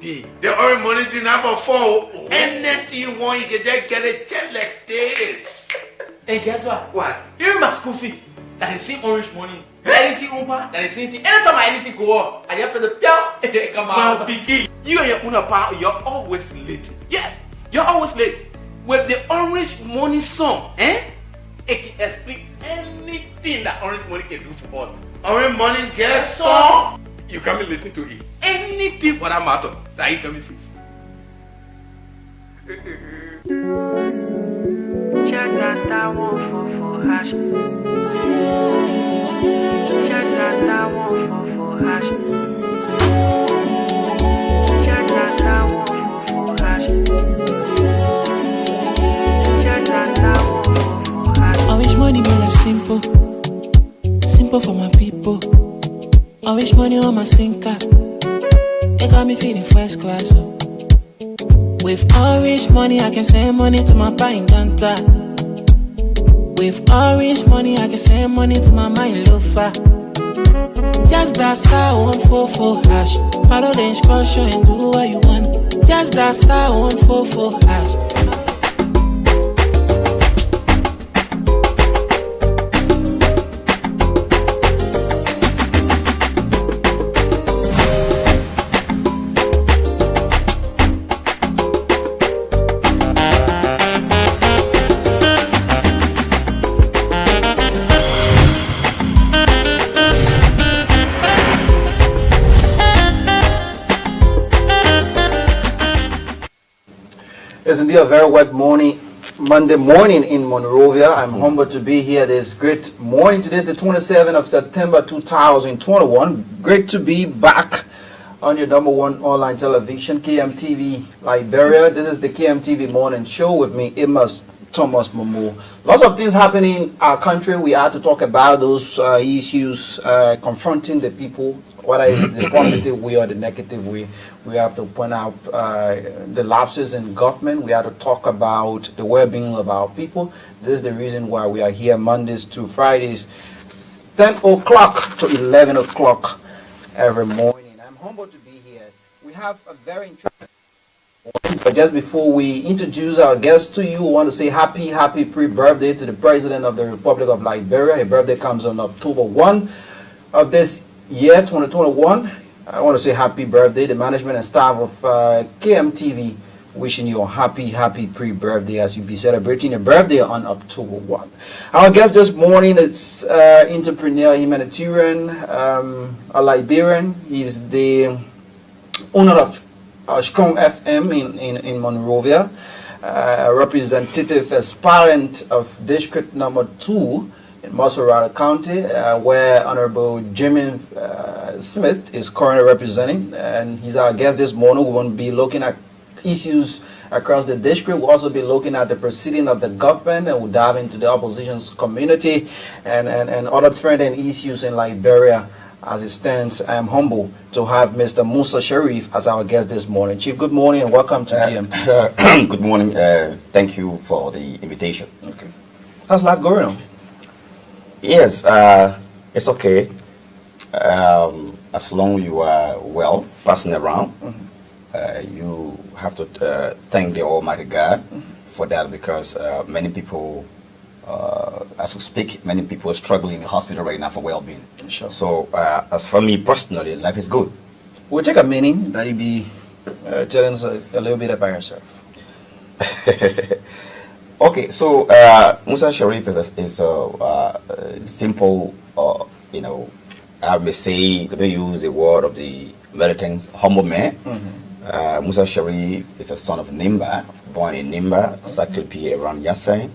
Hey, the orange money didn't have a fall. Anything you want, you can just get a check like this. And guess what? What? Even my school fee, that is same orange money. That is same umpa, that is same thing. Anytime I anything go up, I just pay the piao. Come on, Piggy. you and your own part, you're always late. Yes, you're always late. With the orange money song, it can explain anything that orange money can do for us. Orange money get song. You come and listen to it. Anything for that matter that you come and see. Check that star 144 hash. Check that star 144 hash. Check that star 144 hash. Check that star 144 hash. I wish money be life simple, simple for my people. I wish money on my sinker. It got me feeling first class. Oh. With orange money, I can send money to my buying ganta. With orange money, I can send money to my mind loafer. Just that star 144 hash. Follow the instruction and do what you want. Just that star 144 hash. It's indeed a very wet morning, Monday morning in Monrovia. I'm humbled to be here this great morning. Today is the 27th of September 2021. Great to be back on your number one online television, KMTV Liberia. This is the KMTV Morning Show with me, AMOS Thomas Momo. Lots of things happening in our country. We have to talk about those issues confronting the people, whether it's the positive way or the negative way. We have to point out the lapses in government. We have to talk about the well-being of our people. This is the reason why we are here Mondays to Fridays, 10 o'clock to 11 o'clock every morning. I'm humbled to be here. We have a very interesting morning, but just before we introduce our guests to you, we want to say happy pre-birthday to the President of the Republic of Liberia. His birthday comes on October 1 of this year, 2021. I want to say happy birthday. The management and staff of KMTV wishing you a happy pre-birthday as you be celebrating your birthday on October 1. Our guest this morning is entrepreneur, humanitarian, a Liberian. He's the owner of Strong FM in Monrovia, representative aspirant of District Number 2 in Montserrado County, where Honorable Jimmy Smith is currently representing, and he's our guest this morning. We will be looking at issues across the district. We'll also be looking at the proceeding of the government, and we'll dive into the opposition's community and other trending issues in Liberia as it stands. I am humbled to have Mr. Musa Sharif as our guest this morning. Chief, good morning and welcome to GMT. Good morning. Thank you for the invitation. Okay. How's life going on? Yes, it's okay. As long as you are well, passing around, you have to thank the Almighty God for that, because many people, as we speak, many people are struggling in the hospital right now for well-being. Sure. So, as for me personally, life is good. We'll take a minute that you be telling us a little bit about yourself. Okay, so Musa Sharif is a simple, I may say, let me use the word of the Americans, humble man. Musa Sharif is a son of Nimba, born in Nimba, Sakilpi around Yassai,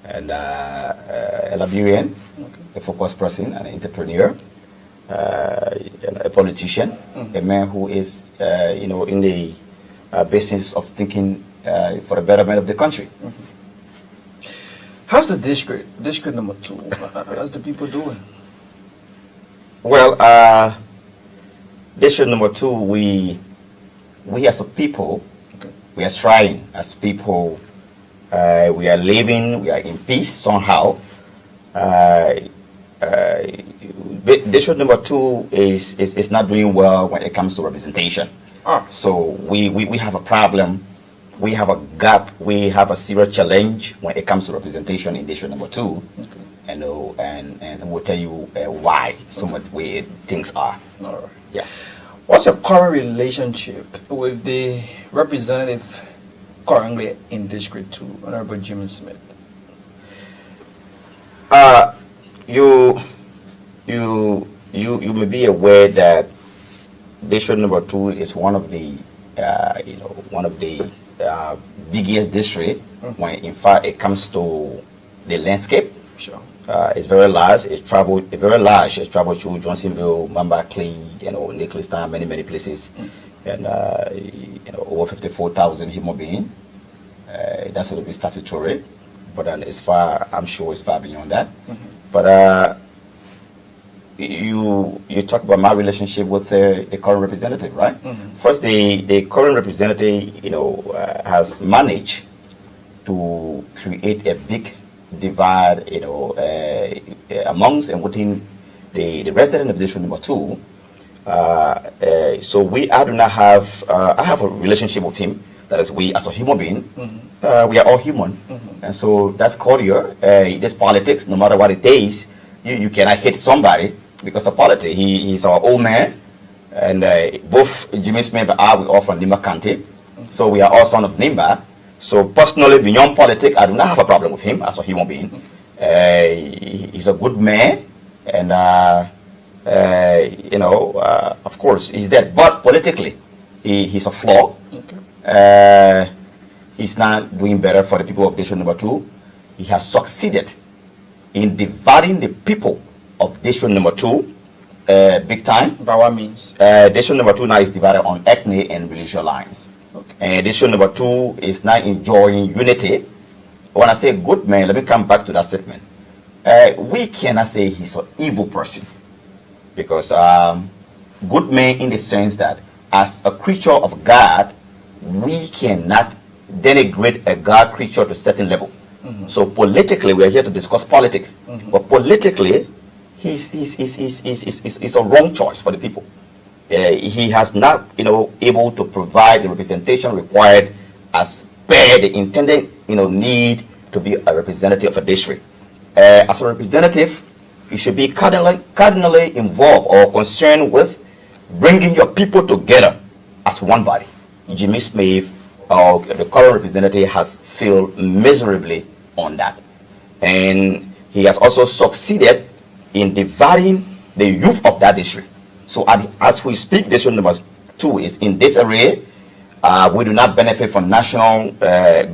and a Liberian, a focused person, an entrepreneur, a politician, a man who is, in the business of thinking for the betterment of the country. How's the district number 2? How's the people doing? Well, district number 2, we as a people, we are trying as people. We are living, we are in peace somehow. District number 2 is not doing well when it comes to representation. So we have a problem. We have a gap. We have a serious challenge when it comes to representation in district number 2. And we'll tell you why some of the way things are. All right. Yes. What's your current relationship with the representative currently in District 2, Honorable Jimmy Smith? You may be aware that district number 2 is one of the biggest district when in fact it comes to the landscape. Sure. It's very large. It's traveled through Johnsonville, Mamba Clay, Nicholas Town, many places, and over 54,000 human beings. That's going to be statutory, but then I'm sure it's far beyond that. But you talk about my relationship with the current representative, right? First, the current representative, has managed to create a big divide, amongst and within the resident of district number 2. So I do not have, I have a relationship with him. That is, we as a human being, we are all human, and so that's cordial. This politics, no matter what it is, you cannot hit somebody because of politics. He's our old man, and both Jimmy Smith and I, we are from Nimba County, so we are all son of Nimba. So personally, beyond politics, I do not have a problem with him as a human being. He's a good man, and of course, he's dead. But politically, he's a flaw. He's not doing better for the people of district number 2. He has succeeded in dividing the people of district number 2 big time. By what means? District number 2 now is divided on ethnic and religious lines. And district number 2 is now enjoying unity. When I say good man, let me come back to that statement. We cannot say he's an evil person, because good man in the sense that as a creature of God, we cannot denigrate a God creature to a certain level. So politically, we are here to discuss politics, but politically, he's a wrong choice for the people. He has not, able to provide the representation required as per the intended, need to be a representative of a district. As a representative, you should be cardinally involved or concerned with bringing your people together as one body. Jimmy Smith, the current representative, has failed miserably on that, and he has also succeeded in dividing the youth of that district. So as we speak, district number 2 is in disarray. We do not benefit from national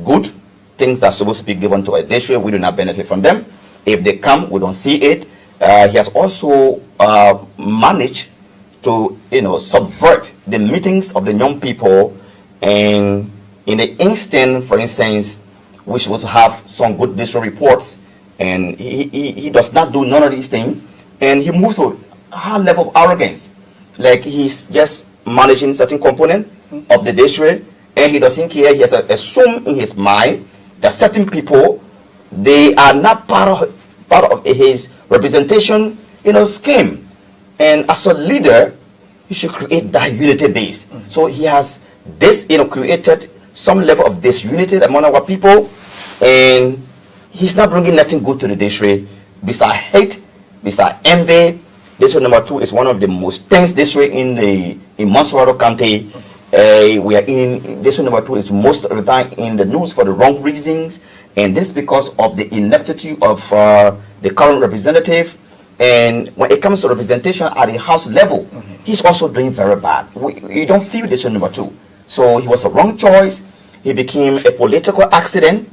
good things that are supposed to be given to a district. We do not benefit from them. If they come, we don't see it. He has also managed to subvert the meetings of the young people, and in the instant, for instance, we're supposed to have some good district reports, and he does not do none of these things, and he moves to a high level of arrogance, like he's just managing certain component of the district, and he doesn't care. He has assumed in his mind that certain people, they are not part of his representation scheme, and as a leader, you should create that unity base. So he has this created some level of disunity among our people, and he's not bringing nothing good to the district. Besides hate, besides envy, district number 2 is one of the most tense districts in Montserrado County. We are in district number 2 is most of the time in the news for the wrong reasons, and this is because of the ineptitude of the current representative. And when it comes to representation at the house level, he's also doing very bad. We don't feel district number 2. So he was a wrong choice. He became a political accident,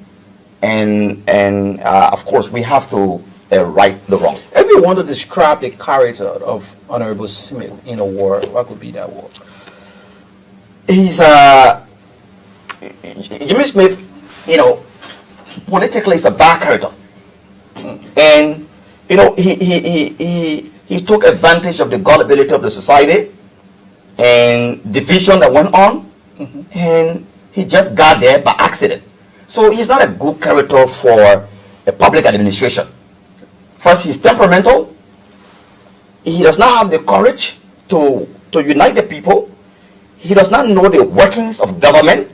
and of course we have to right the wrong. If you want to describe the character of Honorable Smith in a word, what could be that word? He's Jimmy Smith, politically is a bad character, and he took advantage of the gullibility of the society and division that went on, and he just got there by accident. So he's not a good character for a public administration. First, he's temperamental. He does not have the courage to unite the people. He does not know the workings of government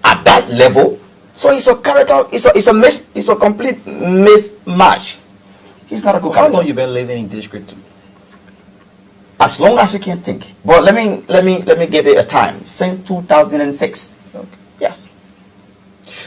at that level. So it's a character, it's a complete mismatch. He's not a good How character. long you been living in District 2? As long as you can think. But let me give it a time. Since 2006. Okay. Yes.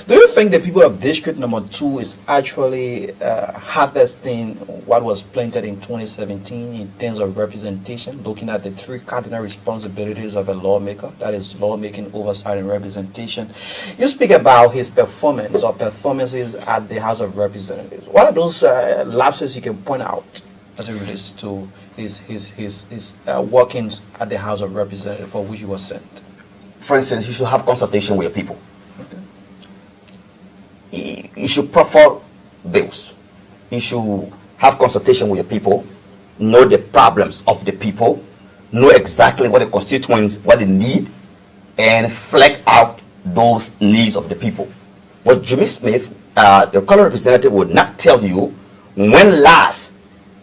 Do you think the people of District number 2 is actually harvesting what was planted in 2017 in terms of representation, looking at the 3 cardinal responsibilities of a lawmaker, that is lawmaking, oversight, and representation? You speak about his performance or performances at the House of Representatives. What are those lapses you can point out as it relates to his workings at the House of Representatives for which he was sent? For instance, you should have consultation with your people. You should prefer bills. You should have consultation with your people, know the problems of the people, know exactly what the constituents, what they need, and flag out those needs of the people. But Jimmy Smith, the current representative, would not tell you when last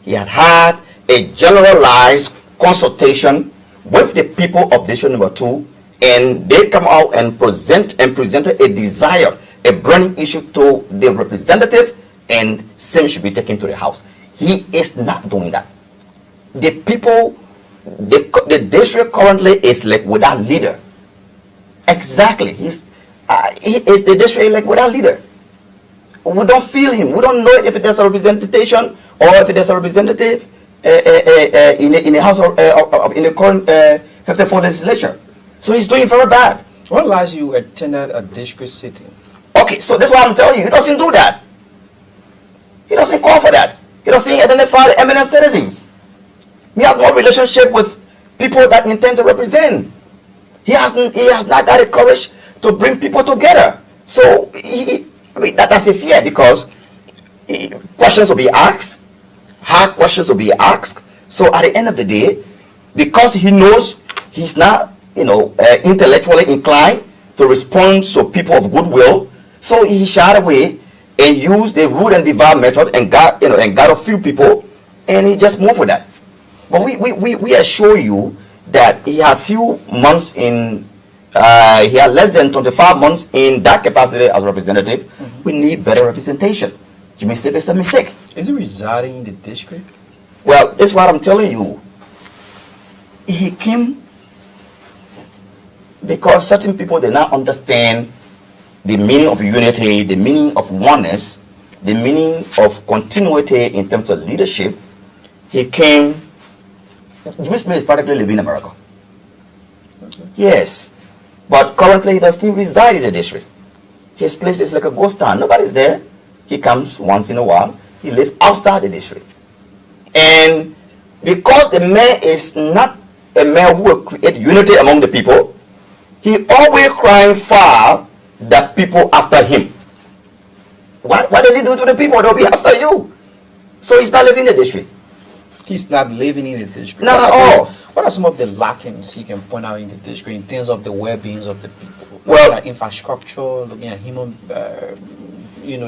he had a generalized consultation with the people of District number 2, and they come out and presented a desire, a burning issue to the representative, and same should be taken to the House. He is not doing that. The people, the district currently is like without leader. Exactly. He is the district like without leader. We don't feel him. We don't know if there's a representation or if there's a representative in the House in the current 54 legislature. So he's doing very bad. When last you attended a district sitting? Okay, so that's why I'm telling you, he doesn't do that. He doesn't call for that. He doesn't identify the eminent citizens. He has no relationship with people that intend to represent. He has not got the courage to bring people together. So that's a fear, because questions will be asked, hard questions will be asked. So at the end of the day, because he knows he's not, intellectually inclined to respond to people of goodwill, so he shied away and used the rude and devout method and got a few people, and he just moved with that. But we assure you that he had few months in, he had less than 25 months in that capacity as representative. Mm-hmm. We need better representation. Jimmy Smith is a mistake. Is he residing in the district? Well, that's what I'm telling you. He came because certain people did not understand the meaning of unity, the meaning of oneness, the meaning of continuity in terms of leadership. He came. Jimmy Smith is practically living in America. Okay. Yes, but currently he doesn't reside in the district. His place is like a ghost town. Nobody's there. He comes once in a while. He lives outside the district. And because the mayor is not a mayor who will create unity among the people, he always crying foul that people after him. What did he do to the people? They'll be after you. So he's not living in the district. He's not living in the district. Not at all. What are some of the lackings you can point out in the district in terms of the well-being of the people? Well, like infrastructure, looking at human,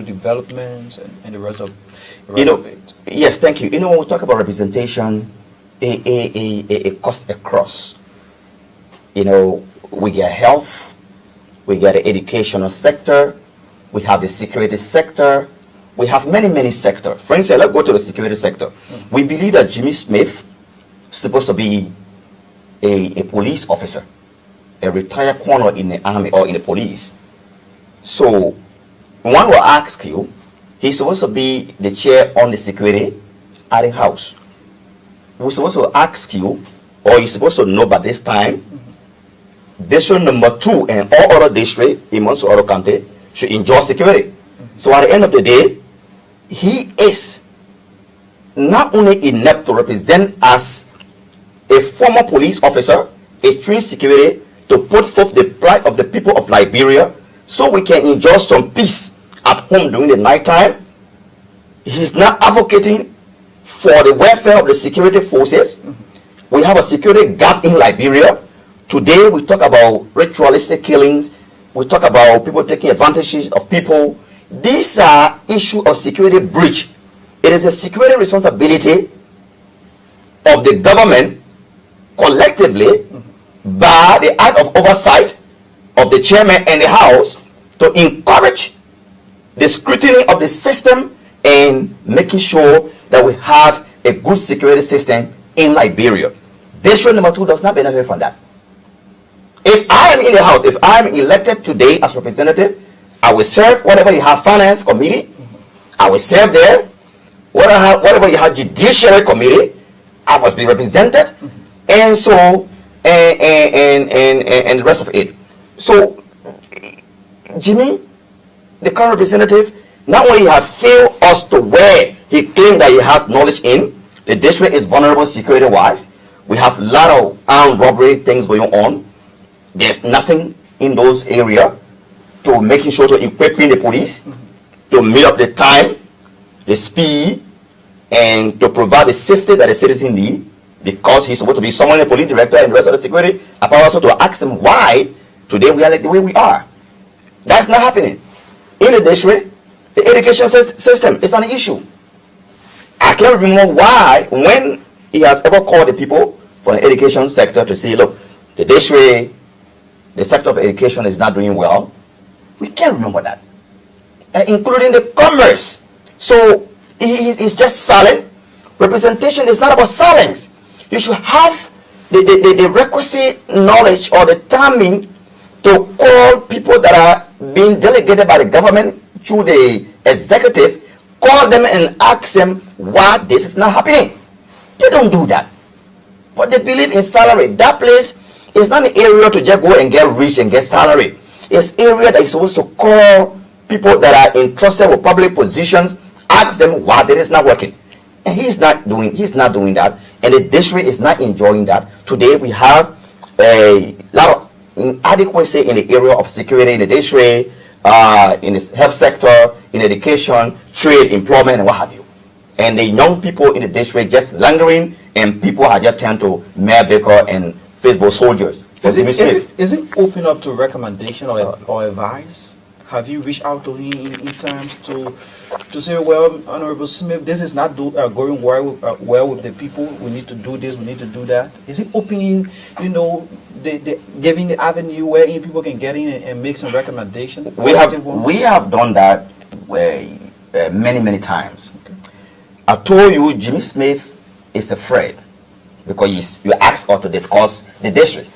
development and the rest of it. Yes, thank you. When we talk about representation, it cuts across. We get health, we get the educational sector, we have the security sector, we have many sectors. For instance, let's go to the security sector. Mm-hmm. We believe that Jimmy Smith is supposed to be a police officer, a retired colonel in the army or in the police. So one will ask you, he's supposed to be the chair on the security at the house. We're supposed to ask you, or you're supposed to know by this time, district number 2 and all other districts in Montserrado County should enjoy security. Mm-hmm. So at the end of the day, he is not only inept to represent as a former police officer, a trained security, to put forth the plight of the people of Liberia so we can enjoy some peace at home during the night time. He's not advocating for the welfare of the security forces. Mm-hmm. We have a security gap in Liberia. Today we talk about ritualistic killings. We talk about people taking advantages of people. These are issues of security breach. It is a security responsibility of the government collectively by the act of oversight of the chairman and the house to encourage the scrutiny of the system and making sure that we have a good security system in Liberia. District number 2 does not benefit from that. If I am in the house, if I am elected today as representative, I will serve whatever you have finance committee, I will serve there. Whatever you have judiciary committee, I must be represented, and so and the rest of it. So Jimmy, the current representative, not only have failed us to where he claimed that he has knowledge in, the district is vulnerable security wise. We have a lot of armed robbery things going on. There's nothing in those areas to making sure to equipping the police to meet up the time, the speed, and to provide the safety that the citizen need, because he's supposed to be someone, a police director and the rest of the security. Apart also to ask him why today we are like the way we are. That's not happening. In the district, the education system is an issue. I can't remember why, when he has ever called the people from the education sector to say, look, the district, the sector of education is not doing well. We can't remember that. Including the commerce. So he's just silent. Representation is not about silence. You should have the requisite knowledge or the timing to call people that are being delegated by the government through the executive, call them and ask them why this is not happening. They don't do that. But they believe in salary. That place is not an area to just go and get rich and get salary. It's area that you're supposed to call people that are entrusted with public positions, ask them why that is not working. And he's not doing that. And the district is not enjoying that. Today we have a lot of inadequacy in the area of security in the district, in the health sector, in education, trade, employment, and what have you. And the young people in the district just lingering, and people are just turned to Mayor Baker and Facebook soldiers. Is it open up to recommendation or advice? Have you reached out to him in terms to say, well, Honorable Smith, this is not going well with the people. We need to do this. We need to do that. Is it opening, giving the avenue where people can get in and make some recommendations? We have done that many times. Okay. I told you, Jimmy Smith is afraid because you asked us to discuss the district.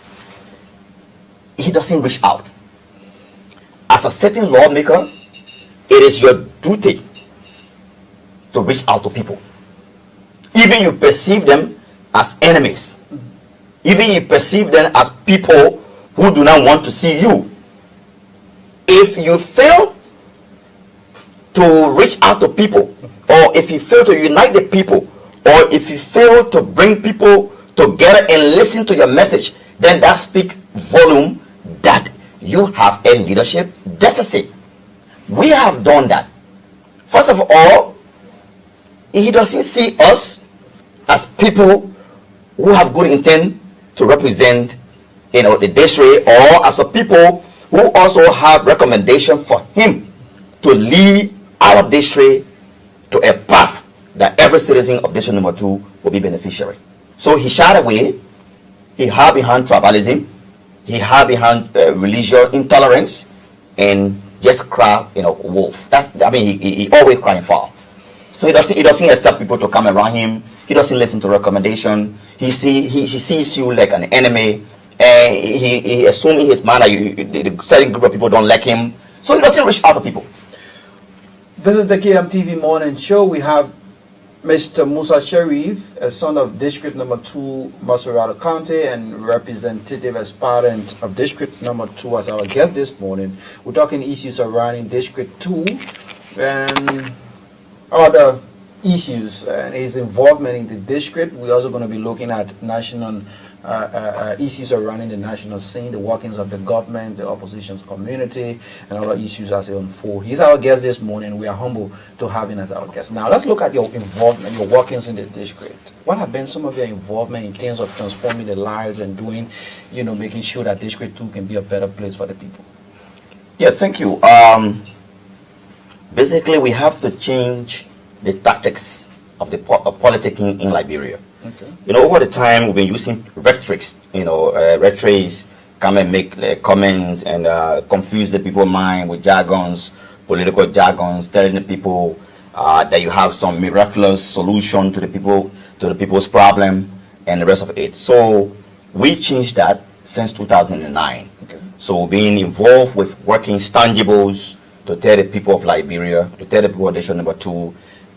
He doesn't reach out. As a certain lawmaker, it is your duty to reach out to people. Even you perceive them as enemies. Even you perceive them as people who do not want to see you. If you fail to reach out to people, or if you fail to unite the people, or if you fail to bring people together and listen to your message, then that speaks volume that you have a leadership deficit. We have done that. First of all, he doesn't see us as people who have good intent to represent the district, or as a people who also have recommendation for him to lead our district to a path that every citizen of district number 2 will be beneficiary. So he shied away. He hid behind tribalism. He hid behind religious intolerance, and just cry, wolf. He always crying foul. So he doesn't accept people to come around him. He doesn't listen to recommendation. He sees you like an enemy, and he assumes in his mind that the certain group of people don't like him. So he doesn't reach out to people. This is the KMTV Morning Show. We have Mr. Musa Sharif, a son of District Number 2, Montserrado County, and Representative Aspirant of District Number 2 as our guest this morning. We're talking issues surrounding District 2 and other issues and his involvement in the district. We're also going to be looking at national issues surrounding the national scene, the workings of the government, the opposition's community, and other issues as they unfold. He's our guest this morning. We are humble to have him as our guest. Now, let's look at your involvement, your workings in the district. What have been some of your involvement in terms of transforming the lives and doing, making sure that District 2 can be a better place for the people? Yeah, thank you. Basically, we have to change the tactics of the politicking in Liberia. Okay. Over the time we've been using rhetorics. Rhetorics come and make comments and confuse the people's mind with jargons, political jargons, telling the people that you have some miraculous solution to the people's problem and the rest of it. So we changed that since 2009. Okay. So being involved with working tangibles to tell the people of Liberia, to tell the people of Nation Number 2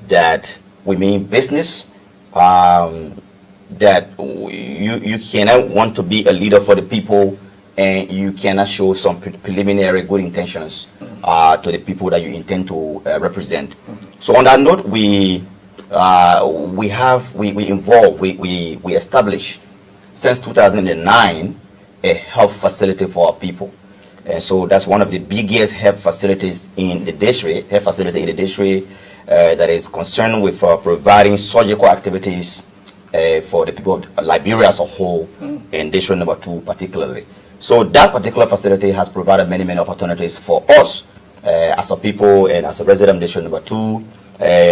that we mean business, that you cannot want to be a leader for the people and you cannot show some preliminary good intentions to the people that you intend to represent. So on that note, we establish since 2009 a health facility for our people. And so that's one of the biggest health facilities in the district, that is concerned with providing surgical activities for the people of Liberia as a whole, and District Number 2 particularly. So that particular facility has provided many, many opportunities for us as a people and as a resident of District Number 2.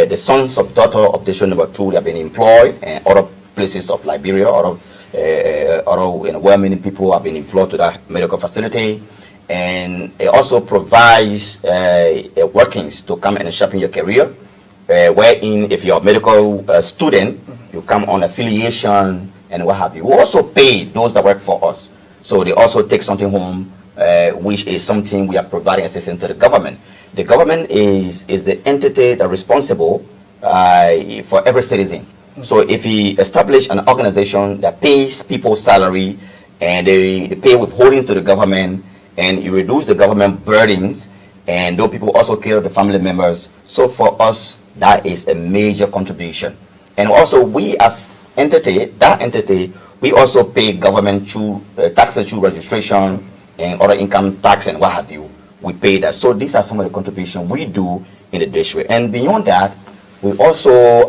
The sons of daughter of District Number 2, they have been employed, and other places of Liberia, other well-meaning people have been employed to that medical facility. And it also provides workings to come and sharpen your career, wherein if you're a medical student, you come on affiliation and what have you. We also pay those that work for us. So they also take something home, which is something we are providing assistance to the government. The government is the entity that is responsible for every citizen. So if we establish an organization that pays people's salary and they pay withholdings to the government, and you reduce the government burdens, and those people also care of the family members. So for us, that is a major contribution. And also we as entity, we also pay government through taxes, through registration and other income tax and what have you. We pay that. So these are some of the contributions we do in the district. And beyond that, we also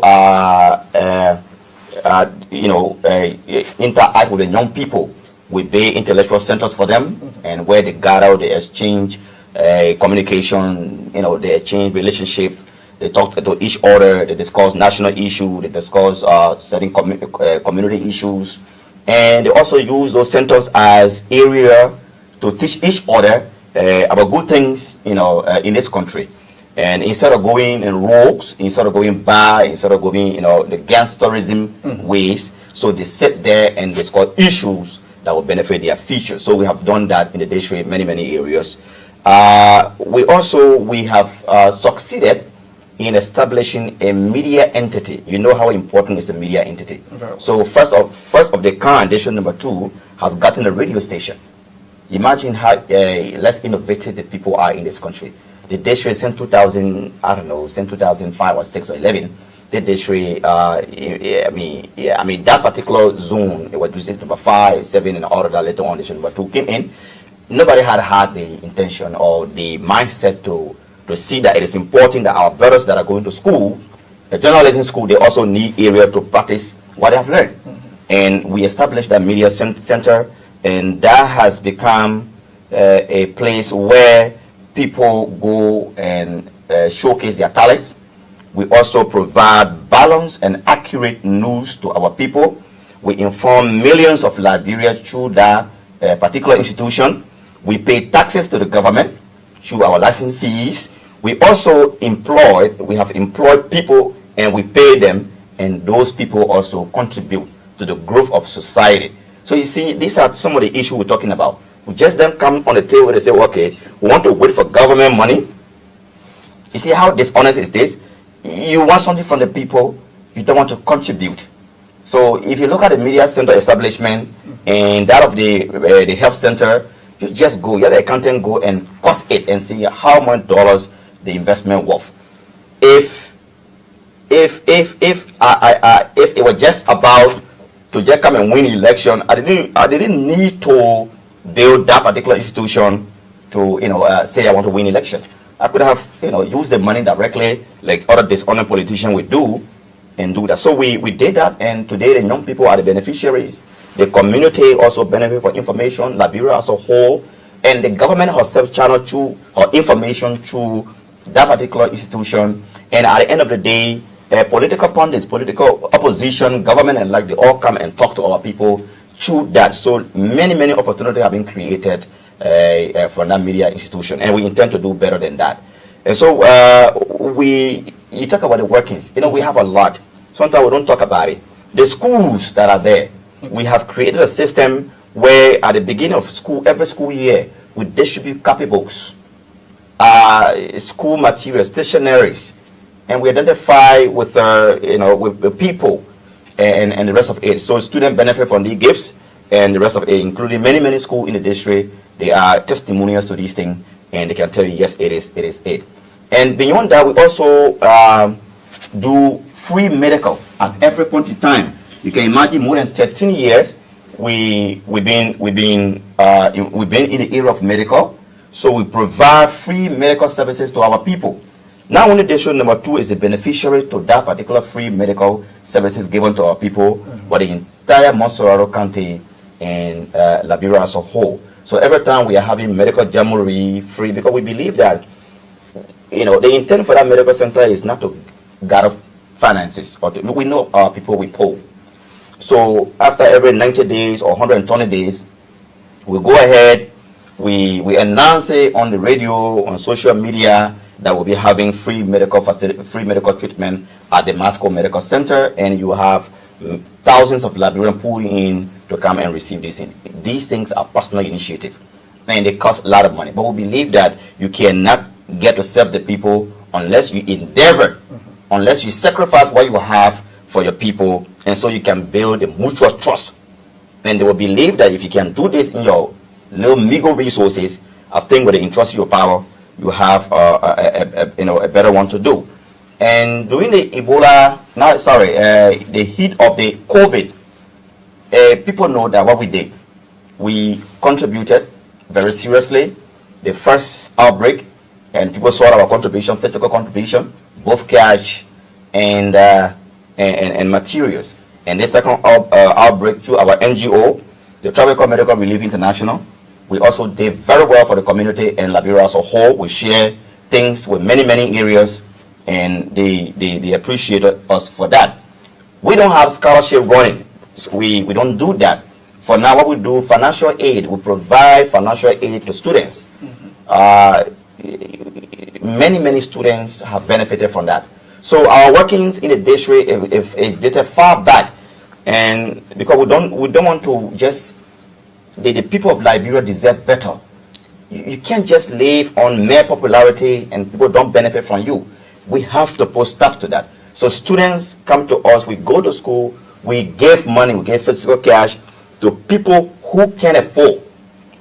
interact with the young people. We build intellectual centers for them, and where they gather, they exchange communication, they exchange relationship, they talk to each other, they discuss national issues, they discuss certain community issues, and they also use those centers as area to teach each other about good things, in this country. And instead of going in rogues, instead of going by, instead of going, the gangsterism ways, so they sit there and discuss issues that will benefit their future. So we have done that in the district, many, many areas. We have succeeded in establishing a media entity. You know how important is a media entity. So first of the kind, District Number 2 has gotten a radio station. Imagine how less innovative the people are in this country. The district since 2005 or 6 or 11, the district, that particular zone, it was District Number 5, 7, and all of that later on, District Number 2 came in. Nobody had the intention or the mindset to see that it is important that our brothers that are going to school, the journalism school, they also need area to practice what they have learned. And we established that media center, and that has become a place where people go and showcase their talents. We also provide balanced and accurate news to our people. We inform millions of Liberians through that particular institution. We pay taxes to the government through our license fees. We also have employed people, and we pay them, and those people also contribute to the growth of society. So you see, these are some of the issues we're talking about. We just then come on the table and say, okay, we want to wait for government money. You see how dishonest is this? You want something from the people, you don't want to contribute. So if you look at the media center establishment and that of the health center, you just go, the accountant go and cost it and see how much dollars the investment worth. If it was just about to just come and win election, I didn't need to build that particular institution to say I want to win election. I could have used the money directly like other dishonest politicians would do and do that. So we did that, and today the young people are the beneficiaries. The community also benefit from information, Liberia as a whole, and the government herself channel through her information through that particular institution. And at the end of the day, political pundits, political opposition, government, and like they all come and talk to our people through that. So many opportunities have been created for that media institution, and we intend to do better than that. And so you talk about the workings. We have a lot. Sometimes we don't talk about it. The schools that are there, we have created a system where at the beginning of school, every school year, we distribute copybooks, school materials, stationaries, and we identify with with the people and the rest of it. So students benefit from the gifts, and the rest of it, including many schools in the district, they are testimonials to these things, and they can tell you, yes, it is it. And beyond that, we also do free medical at every point in time. You can imagine more than 13 years we've been in the area of medical, so we provide free medical services to our people. Now, only district number 2 is the beneficiary to that particular free medical services given to our people, but the entire Montserrado County and Liberia as a whole. So every time we are having medical jamboree free, because we believe that the intent for that medical center is not to gather finances. We know our people we poor. So after every 90 days or 120 days, we go ahead, we announce it on the radio, on social media, that we'll be having free medical treatment at the Masco Medical Center, and you have thousands of Liberians pouring in to come and receive these things. These things are personal initiative, and they cost a lot of money. But we believe that you cannot get to serve the people unless you endeavor, unless you sacrifice what you have for your people, and so you can build a mutual trust. And they will believe that if you can do this in your little meager resources, I think with the entrust your power, you have a better one to do. And during the the heat of the COVID, people know that what we did, we contributed very seriously. The first outbreak, and people saw our contribution, physical contribution, both cash and materials. And the second outbreak through our NGO, the Tropical Medical Relief International, we also did very well for the community and Liberia as a whole. We share things with many areas, and they appreciated us for that. We don't have scholarship running. We don't do that. For now, what we do, financial aid. We provide financial aid to students. Many students have benefited from that. So our workings in the district is dated far back, and because we don't want to just the people of Liberia deserve better. You can't just live on mere popularity and people don't benefit from you. We have to put stop to that. So students come to us, we go to school, we give money, we give physical cash to people who can afford,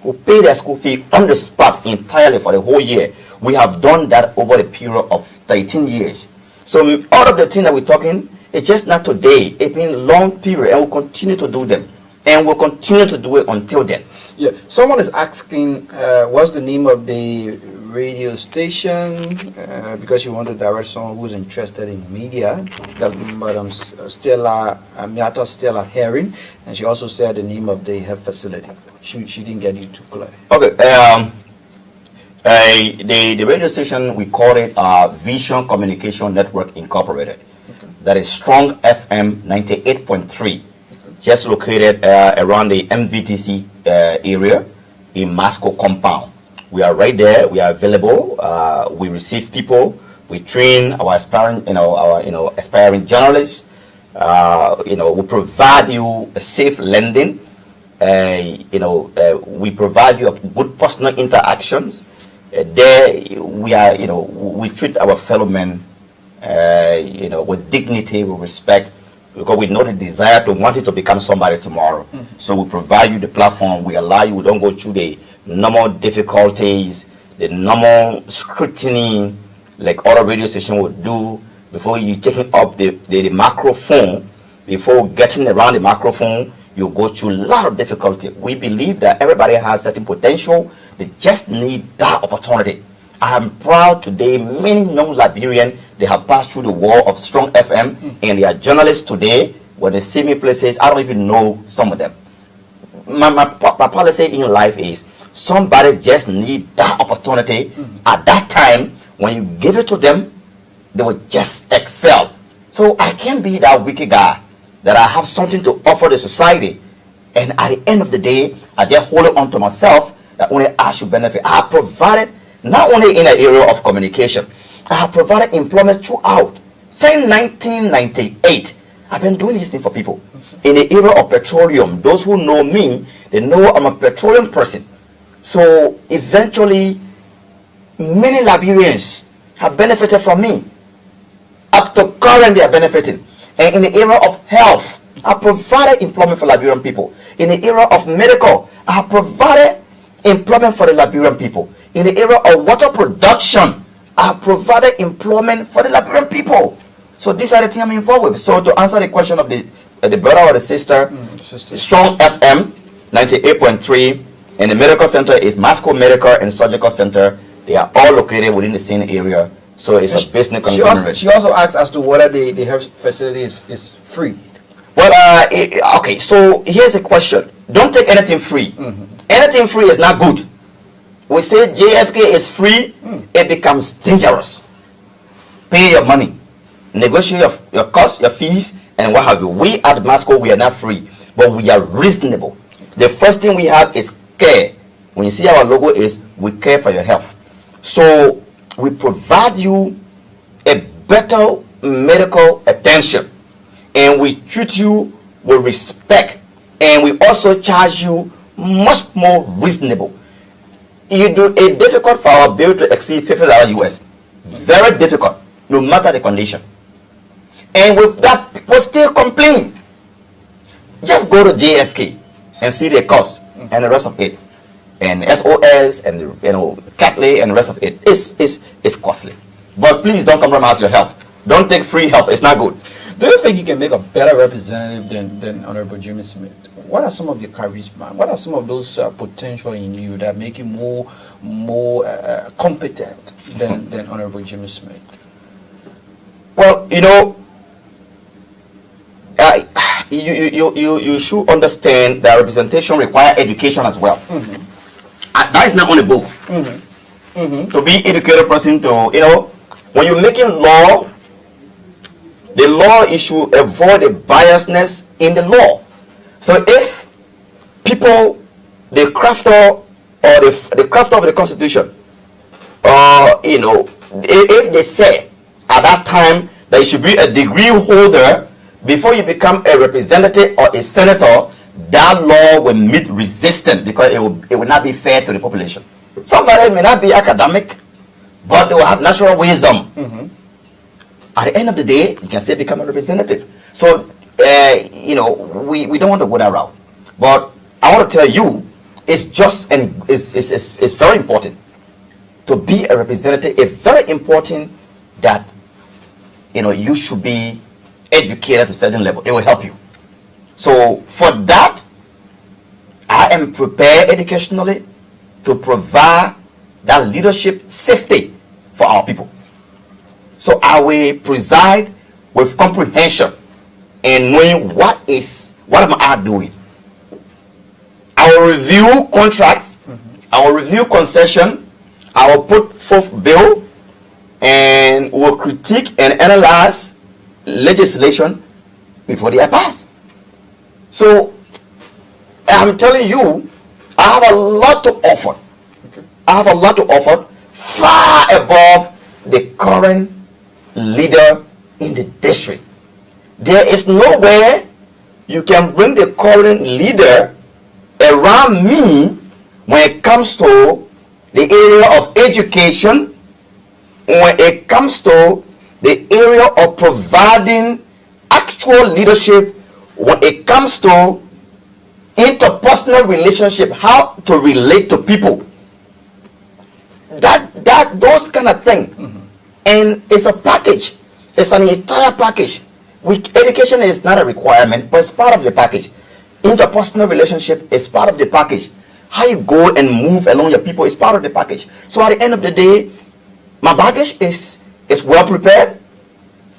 who pay their school fee on the spot entirely for the whole year. We have done that over a period of 13 years. So all of the things that we're talking, it's just not today. It's been a long period, and we'll continue to do them. And we'll continue to do it until then. Yeah. Someone is asking, what's the name of the radio station? Because you want to direct someone who's interested in media. That Madam Miata Stella Herring, and she also said the name of the her facility. She didn't get you too clear. Okay. The radio station, we call it Vision Communication Network Incorporated. Okay. That is Strong FM 98.3. Just located around the MVTC area in Masco compound. We are right there. We are available. We receive people. We train our aspiring, aspiring journalists. We provide you a safe landing. We provide you good personal interactions. There we are. We treat our fellow men, with dignity, with respect, because we know the desire to want it to become somebody tomorrow. Mm-hmm. So we provide you the platform. We allow you. We don't go through the normal difficulties, the normal scrutiny like other radio station would do before you taking up the microphone. Before getting around the microphone, you go through a lot of difficulty. We believe that everybody has certain potential. They just need that opportunity. I am proud today, many young Liberians, they have passed through the wall of Strong FM, and they are journalists today. When they see me places, I don't even know some of them. My policy in life is somebody just need that opportunity at that time. When you give it to them, they will just excel. So I can't be that wicked guy that I have something to offer the society, and at the end of the day, I just hold it on to myself that only I should benefit. I have provided, not only in the area of communication, I have provided employment throughout. Since 1998, I've been doing this thing for people. In the era of petroleum, those who know me, they know I'm a petroleum person. So eventually, many Liberians have benefited from me. Up to current, they are benefiting. And in the area of health, I provided employment for Liberian people. In the area of medical, I have provided employment for the Liberian people. In the area of water production, I have provided employment for the Liberian people. So these are the things I'm involved with. So to answer the question of the brother or the sister, Strong FM 98.3, and the medical center is Masco Medical and Surgical Center. They are all located within the same area. So it's a business conglomerate. She also asked as to whether the health facility is free. Well, okay, so here's a question. Don't take anything free. Anything free is not good. We say JFK is free, it becomes dangerous. Pay your money. Negotiate your costs, your fees, and what have you. We at Masco, we are not free, but we are reasonable. The first thing we have is care. When you see our logo is, we care for your health. So we provide you a better medical attention, and we treat you with respect, and we also charge you much more reasonable. You do it difficult for our bill to exceed $50 US. Very difficult, no matter the condition. And with that, people still complain. Just go to JFK and see the cost and the rest of it. And SOS and Catley and the rest of it is costly. But please don't compromise your health. Don't take free health. It's not good. Do you think you can make a better representative than Honorable Jimmy Smith? What are some of your charisma? What are some of those potential in you that make you more competent than Honorable Jimmy Smith? Well, you should understand that representation requires education as well. That is not on the book. To be educated person, when you're making law, the law is to avoid the biasness in the law. So if people, the crafter or the crafter of the Constitution, if they say at that time that you should be a degree holder before you become a representative or a senator, that law will meet resistance because it will not be fair to the population. Somebody may not be academic, but they will have natural wisdom. At the end of the day, you can still become a representative. So, we don't want to go that route. But I want to tell you, it's just and it's very important to be a representative. It's very important that you should be educated to a certain level. It will help you. So for that, I am prepared educationally to provide that leadership safety for our people. So I will preside with comprehension and knowing what am I doing. I will review contracts, I will review concession, I will put forth bill, and will critique and analyze legislation before they are passed. So I'm telling you, I have a lot to offer. I have a lot to offer, far above the current leader in the district. There is nowhere you can bring the current leader around me when it comes to the area of education, when it comes to the area of providing actual leadership, when it comes to interpersonal relationship, how to relate to people, those kind of things. And it's a package. It's an entire package. Education is not a requirement, but it's part of the package. Interpersonal relationship is part of the package. How you go and move along your people is part of the package. So at the end of the day, my baggage is well prepared.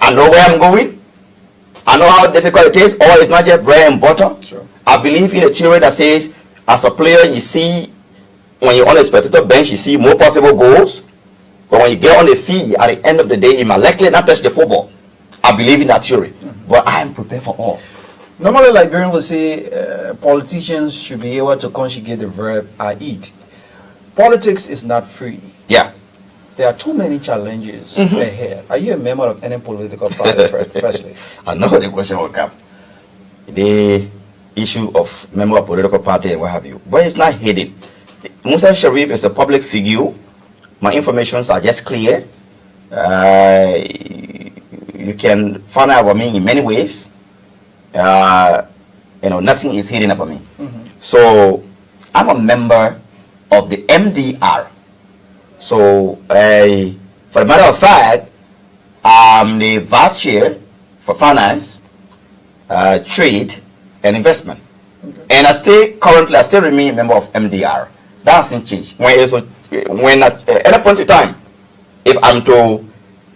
I know where I'm going. I know how difficult it is. Or it's not just bread and butter. Sure. I believe in a theory that says, as a player, you see, when you're on a spectator bench, you see more possible goals. But when you get on the field, at the end of the day, you might likely not touch the football. I believe in that theory, but I am prepared for all. Normally, Liberians will say politicians should be able to conjugate the verb I eat. Politics is not free. Yeah. There are too many challenges ahead. Are you a member of any political party, firstly? I know the question will come. The issue of member of political party and what have you, but it's not hidden. Musa Sharif is a public figure. My informations are just clear. You can find out about me in many ways. Nothing is hidden about me. So I'm a member of the MDR. So for the matter of fact, I'm the vice chair for finance, trade, and investment. And I still remain a member of MDR. That hasn't changed. When at any point in time, if I'm to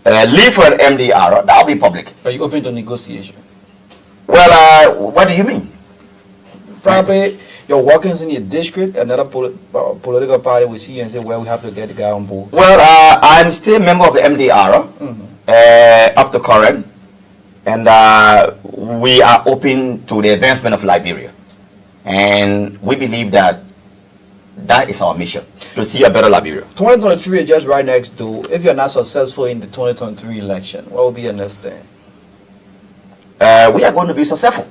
leave for an MDR, that'll be public. Are you open to negotiation? Well, what do you mean? Probably your workings in your district, another political party will see you and say, well, we have to get the guy on board. Well, I'm still a member of the MDR up to current, and we are open to the advancement of Liberia. And we believe that is our mission, to see a better Liberia. 2023 is just right next door. If you're not successful in the 2023 election, what will be your next stand? We are going to be successful.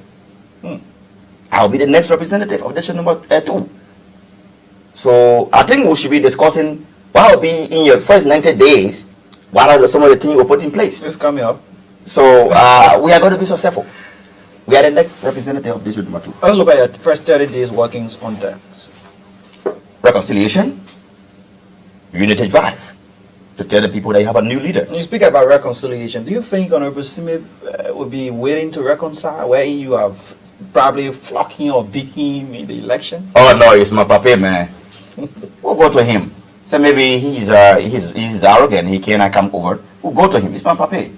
I'll be the next representative of district number 2. So I think we should be discussing what will be in your first 90 days. What are some of the things we put in place? It's coming up. So we are going to be successful. We are the next representative of district number 2. Let's look at your first 30 days workings on that. Reconciliation, unity drive, to tell the people that you have a new leader. When you speak about reconciliation, do you think Honorable Smith will be willing to reconcile where you have probably flogged him or beat him in the election? Oh no, it's my papa, man. We'll go to him. So maybe he's arrogant, he cannot come over. We'll go to him. It's my papa.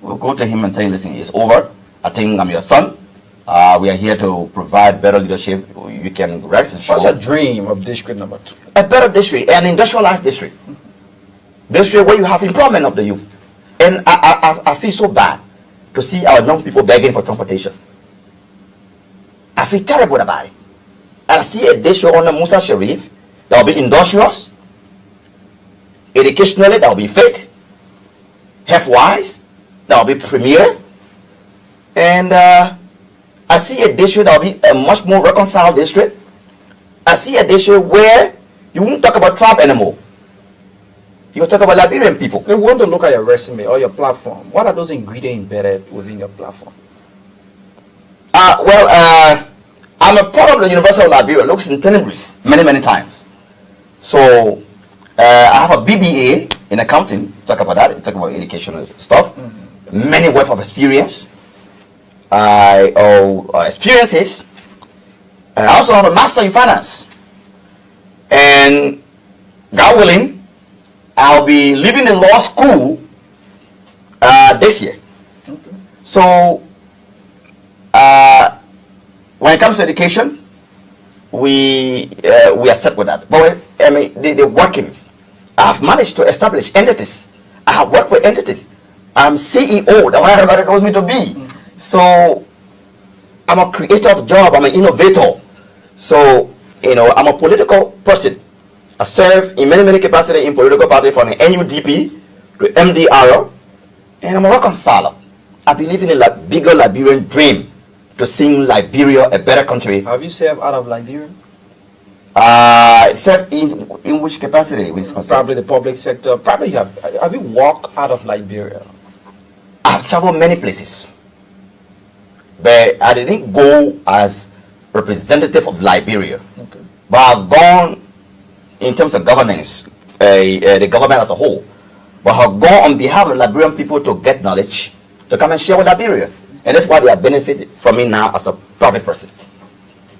We'll go to him and tell him, listen, it's over. I think I'm your son. We are here to provide better leadership. You can rest assured. What's your dream of district number 2? A better district, an industrialized district. District where you have employment of the youth. And I feel so bad to see our young people begging for transportation. I feel terrible about it. And I see a district under Musa Sharif that will be industrious, educationally that will be fit, health-wise that will be premier, and I see a district that will be a much more reconciled district. I see a district where you won't talk about Trump anymore. You will talk about Liberian people. They want to look at your resume or your platform. What are those ingredients embedded within your platform? I'm a part of the University of Liberia. Looks in Tenebris many times. So I have a BBA in accounting. Talk about that. Talk about educational stuff. Many worth of experience. Experiences. I also have a master in finance. And God willing, I'll be leaving the law school this year. Okay. So when it comes to education, we are set with that. But I mean, the workings, I've managed to establish entities. I have worked for entities. I'm CEO, the one everybody knows me to be. So I'm a creator of job. I'm an innovator. So I'm a political person. I serve in many capacities in political party, from the NUDP to MDR, and I'm a reconciler. I believe in a bigger Liberian dream to sing Liberia a better country. Have you served out of Liberia? Served in which capacity? Probably the public sector. Probably have you walked out of Liberia? I've traveled many places, but I didn't go as representative of Liberia. Okay. But I've gone in terms of governance, the government as a whole. But I've gone on behalf of Liberian people to get knowledge, to come and share with Liberia. And that's why they are benefiting from me now as a private person.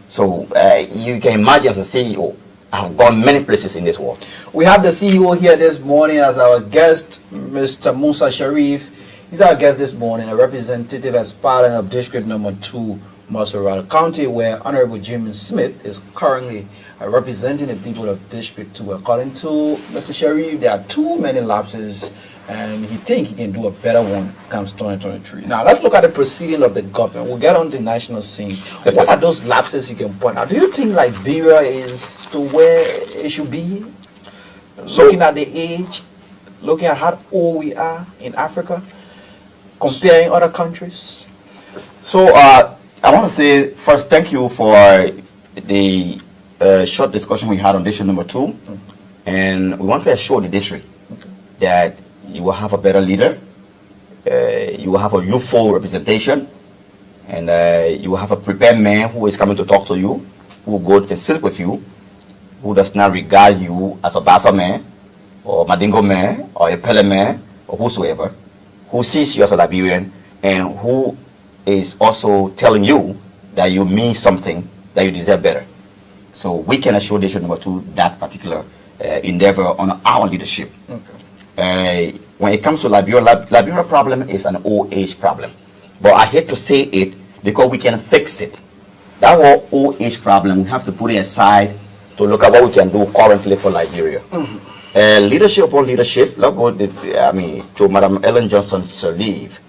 So you can imagine as a CEO, I've gone many places in this world. We have the CEO here this morning as our guest, Mr. Musa Sharif. He's our guest this morning, a representative aspirant of District Number 2, Montserrado County, where Honorable Jim Smith is currently representing the people of District 2. According to Mr. Sharif, there are too many lapses and he think he can do a better one comes 2023. Now let's look at the proceeding of the government. We'll get on the national scene. What are those lapses you can point out? Do you think Liberia is to where it should be? So- Looking at the age, looking at how old we are in Africa, comparing other countries. So I want to say first, thank you for the short discussion we had on issue number 2, and we want to assure the district that you will have a better leader, you will have a youthful representation, and you will have a prepared man who is coming to talk to you, who will go and sit with you, who does not regard you as a Bassa man, or Madingo man, or a Pele man, or whosoever, who sees you as a Liberian, and who is also telling you that you mean something, that you deserve better. So we can assure the issue number 2 that particular endeavor on our leadership. When it comes to Liberia problem is an old age problem. But I hate to say it because we can fix it. That whole old age problem, we have to put it aside to look at what we can do currently for Liberia. Leadership upon leadership, let's go to Madam Ellen Johnson's leave.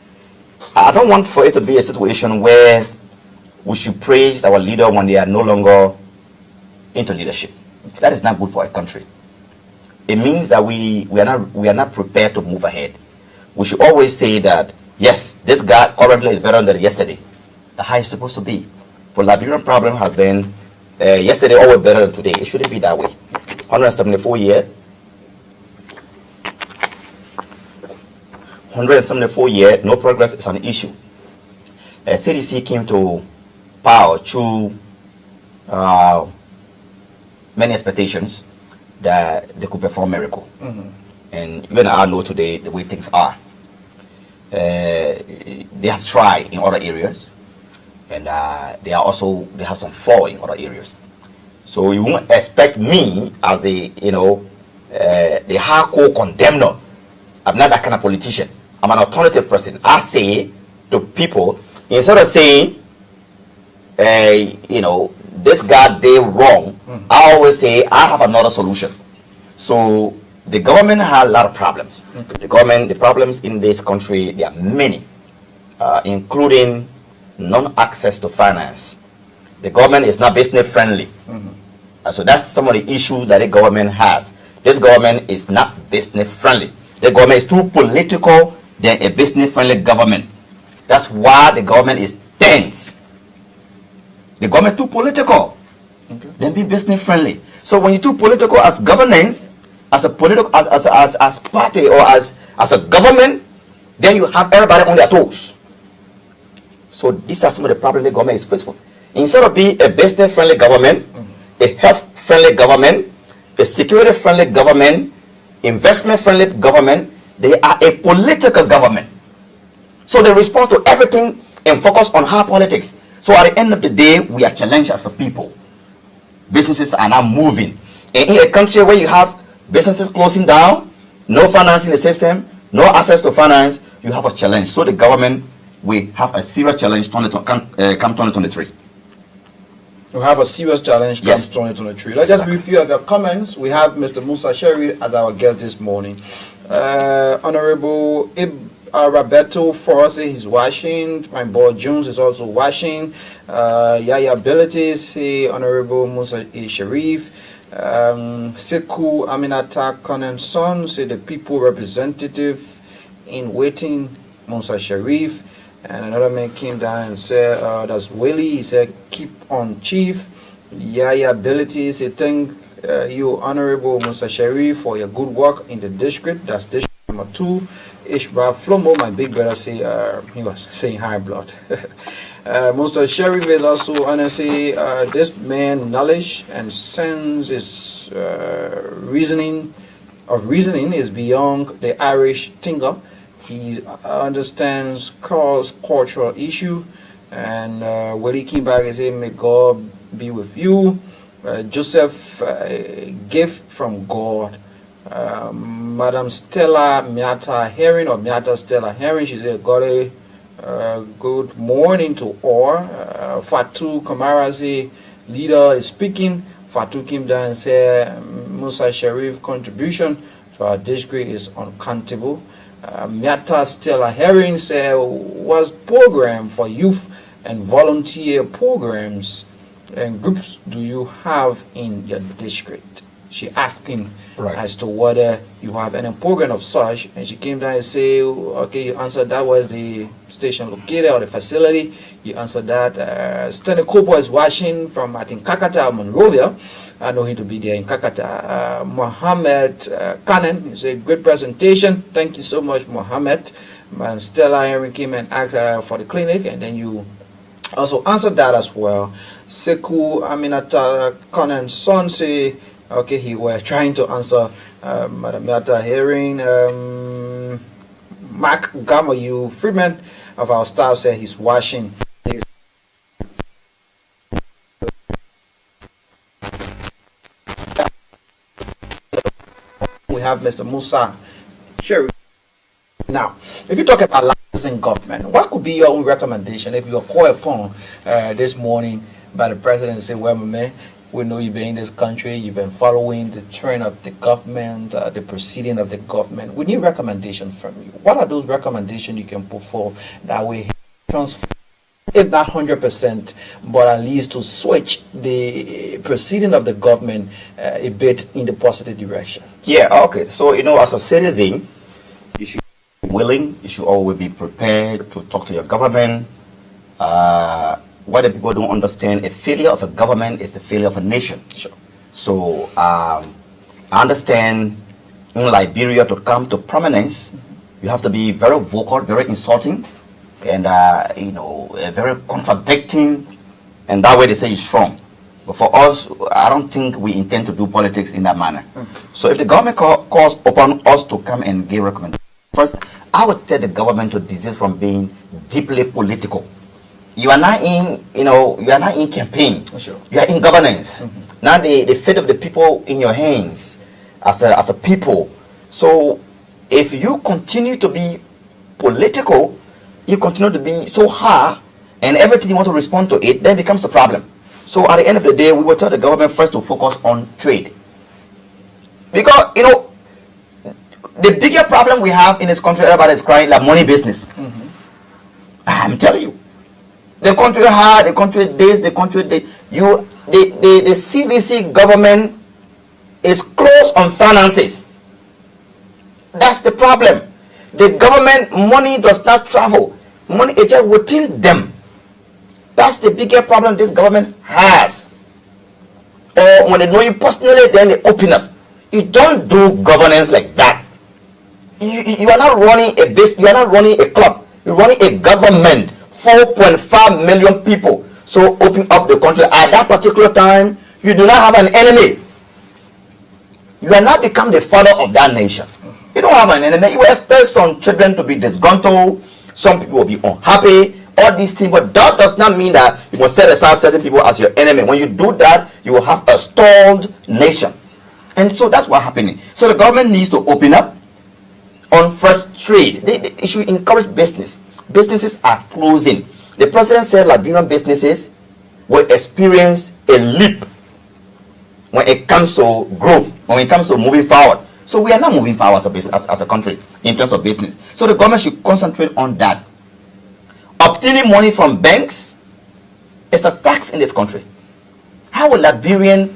I don't want for it to be a situation where we should praise our leader when they are no longer into leadership. That is not good for a country. It means that we are not prepared to move ahead. We should always say that, yes, this guy currently is better than yesterday. How it's supposed to be. But Liberian problem has been yesterday always better than today. It shouldn't be that way. 174 years. 174 years, no progress is an issue. CDC came to power through many expectations that they could perform miracle. And even I know today the way things are. They have tried in other areas, and they have some fall in other areas. So you won't expect me as a the hardcore condemner. I'm not that kind of politician. I'm an alternative person. I say to people, instead of saying, this guy did wrong, I always say, I have another solution. So the government has a lot of problems. The problems in this country, there are many, including non-access to finance. The government is not business friendly. So that's some of the issues that the government has. This government is not business friendly. The government is too political than a business-friendly government. That's why the government is tense. The government too political than being business-friendly. So when you're too political as governance, as a political, as party or as a government, then you have everybody on their toes. So these are some of the problems the government is faced with. Instead of being a business-friendly government, a health-friendly government, a security-friendly government, investment-friendly government, they are a political government. So they respond to everything and focus on hard politics. So at the end of the day, we are challenged as a people. Businesses are now moving. And in a country where you have businesses closing down, no finance in the system, no access to finance, you have a challenge. So the government will have a serious challenge come 2023. We have a serious challenge come Yes. 2023. Let's just review of your comments. We have Mr. Musa as our guest this morning. Honorable Roberto Force is watching. My boy Jones is also watching. Yaya Abilities, Honorable Musa Sharif. Sekou Aminata Conan Son, say the people representative in waiting, Musa Sharif. And another man came down and said, that's Willie. He said, keep on, Chief. Yaya Abilities, he thank you, Honorable Musa Sharif, for your good work in the district. That's district number 2. Ishba Flomo, my big brother, say he was saying high blood. Musa Sharif is also honestly this man knowledge and sense is reasoning is beyond the Irish thinker. He understands cultural issue, and when he came back, he said, "May God be with you." Joseph, gift from God. Madam Stella Miata Herring or Miata Stella Herring, she said, "God, good morning to all." Fatu Kamarazi, leader, is speaking. Fatu came down and said, "Musa Sharif contribution to our district is uncountable." Miata Stella Herring said, was program for youth and volunteer programs and groups do you have in your district? She asking Right. as to whether you have any program of such, and she came down and say, okay, you answered that was the station located or the facility. You answered that. Stanley Kopo is watching from, I think, Kakata, Monrovia. I know him to be there in Kakata. Mohammed Kanen, it's a great presentation. Thank you so much, Mohammed. Madam Stella Henry came and asked for the clinic, and then you also answered that as well. Seku Aminata Kanen's son say, okay, he were trying to answer Madam Yata Herring. Mark Gamayu Freeman of our staff said he's washing. We have Mr. Musa. Sure. Now, if you talk about licensing government, what could be your own recommendation if you are called upon this morning by the president and say, well, my man, we know you've been in this country, you've been following the trend of the government, the proceeding of the government. We need recommendations from you. What are those recommendations you can put forth that will transfer, if not 100%, but at least to switch the proceeding of the government a bit in the positive direction? Yeah, okay. So, as a citizen, you should be willing, you should always be prepared to talk to your government. What the people don't understand, a failure of a government is the failure of a nation. Sure. So, I understand in Liberia to come to prominence, you have to be very vocal, very insulting, and, very contradicting, and that way they say you're strong. But for us, I don't think we intend to do politics in that manner. So if the government calls upon us to come and give recommendations, first, I would tell the government to desist from being deeply political. You are not in, you are not in campaign. Sure. You are in governance. Now the fate of the people in your hands as a people. So if you continue to be political, you continue to be so hard, and everything you want to respond to it, then becomes a problem. So at the end of the day, we will tell the government first to focus on trade. Because, the bigger problem we have in this country, everybody is crying, like money business. I'm telling you. The country hard, the country this, the country that. The CDC government is closed on finances. That's the problem. The government money does not travel. Money is just within them. That's the bigger problem this government has. Or when they know you personally, then they open up. You don't do governance like that. You are not running a business. You are not running a club. You're running a government. 4.5 million people. So open up the country. At that particular time, you do not have an enemy. You are not become the father of that nation. You don't have an enemy. You expect some children to be disgruntled. Some people will be unhappy. All these things. But that does not mean that you must set aside certain people as your enemy. When you do that, you will have a stalled nation. And so that's what's happening. So the government needs to open up on first trade. They should encourage business. Businesses are closing. The president said Liberian businesses will experience a leap when it comes to growth, when it comes to moving forward. So we are not moving forward as a country in terms of business. So the government should concentrate on that. Obtaining money from banks is a tax in this country. How will Liberian,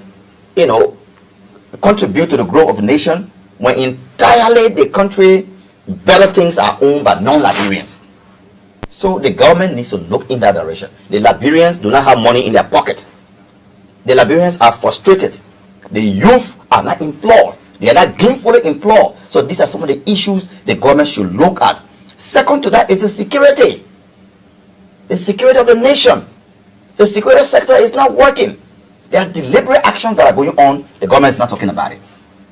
contribute to the growth of the nation when entirely the country better things are owned by non-Liberians? So the government needs to look in that direction. The Liberians do not have money in their pocket. The Liberians are frustrated. The youth are not employed. They are not gainfully employed. So these are some of the issues the government should look at. Second to that is the security. The security of the nation. The security sector is not working. There are deliberate actions that are going on. The government is not talking about it.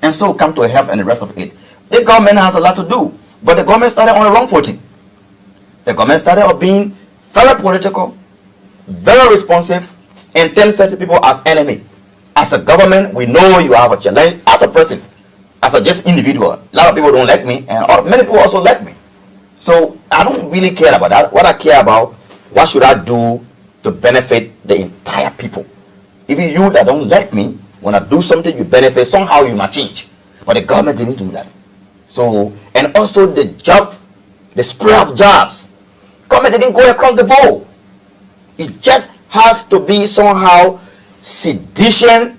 And so come to health and the rest of it. The government has a lot to do. But the government started on the wrong footing. The government started off being very political, very responsive, and then certain people as enemy. As a government, we know you have a challenge. As a person, as a just individual, a lot of people don't like me, and many people also like me. So I don't really care about that. What I care about, what should I do to benefit the entire people? If you that don't like me, when I do something you benefit, somehow you might change. But the government didn't do that. So, and also the spread of jobs. Government didn't go across the board. You just have to be somehow sedition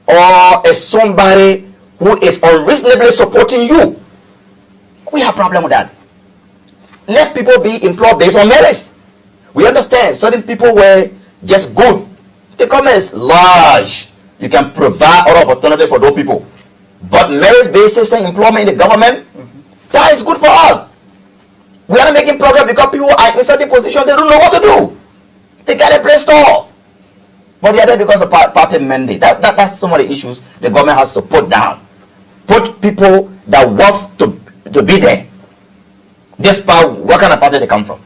or somebody who is unreasonably supporting you. We have problem with that. Let people be employed based on merits. We understand certain people were just good. The government is large. You can provide other opportunity for those people. But merit-based system employment in the government, that is good for us. We are not making progress because people are in certain positions, they don't know what to do. They get a place store. But they are there because of party mandate. That's some of the issues the government has to put down. Put people that want to be there. Despite what kind of party they come from.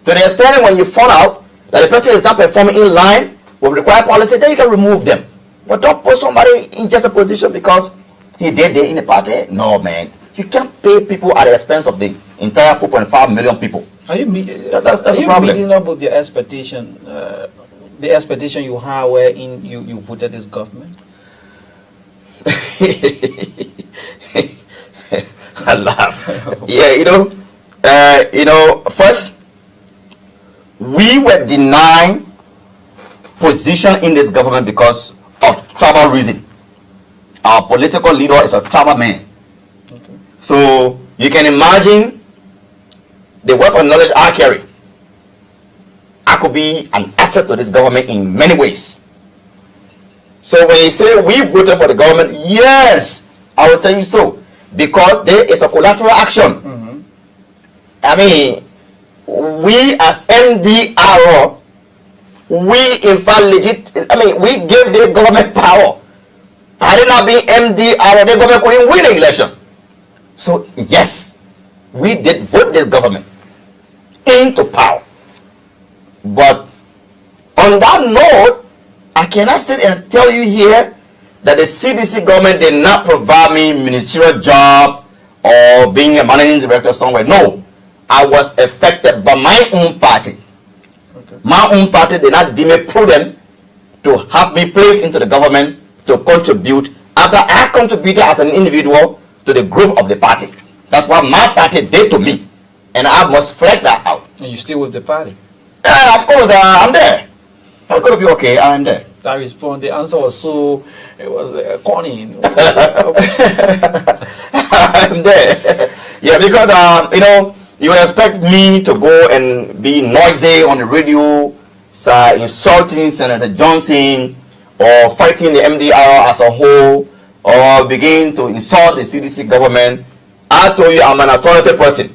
To the extent when you find out that the person is not performing in line with required policy, then you can remove them. But don't put somebody in just a position because he did there in the party. No, man. You can't pay people at the expense of the entire 4.5 million people. Are you That's a problem. meeting up with your expectation, the expectation you have wherein you voted this government? I laugh. Yeah, first, we were denying position in this government because of tribal reason. Our political leader is a tribal man. Okay. So you can imagine the wealth of knowledge I carry. I could be an asset to this government in many ways. So when you say we voted for the government, yes, I will tell you so. Because there is a collateral action. I mean, we as MDRO, we in fact we gave the government power. Had it not been MDRO, the government couldn't win the election. So yes, we did vote this government into power. But on that note, I cannot sit and tell you here that the CDC government did not provide me ministerial job or being a managing director somewhere. No, I was affected by my own party. Okay. My own party did not deem it prudent to have me placed into the government to contribute after I contributed as an individual to the growth of the party. That's what my party did to me, and I must flag that out. And you still with the party? Of course, I'm there. I'm going to be okay. I'm there. That response, the answer was so, it was corny. I'm there. Yeah, because you expect me to go and be noisy on the radio, insulting Senator Johnson, or fighting the MDR as a whole, or begin to insult the CDC government. I told you I'm an authoritative person.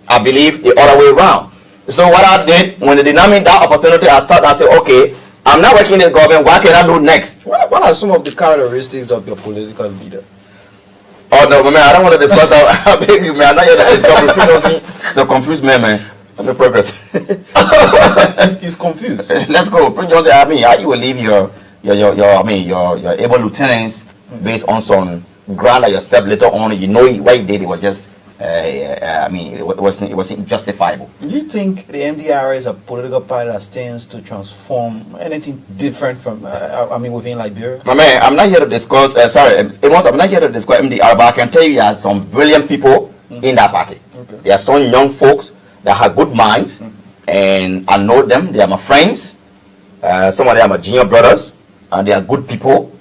I believe the other way around. So what I did, when they denied me that opportunity, I started and said, okay, I'm not working in the government, what can I do next? What are some of the characteristics of your political leader? Oh no, man, I don't want to discuss that. I beg you, man. I'm not here to discuss. It's a confused man. I'm in progress. He's confused. Let's go. Prince Johnson, I mean, how you will leave your able lieutenants based on some ground that yourself later on, you know why they were just it wasn't justifiable. Do you think the MDR is a political party that stands to transform anything different from, within Liberia? My man, I'm not here to discuss, I'm not here to discuss MDR, but I can tell you there are some brilliant people in that party. Okay. There are some young folks that have good minds, and I know them, they are my friends. Some of them are junior brothers, and they are good people.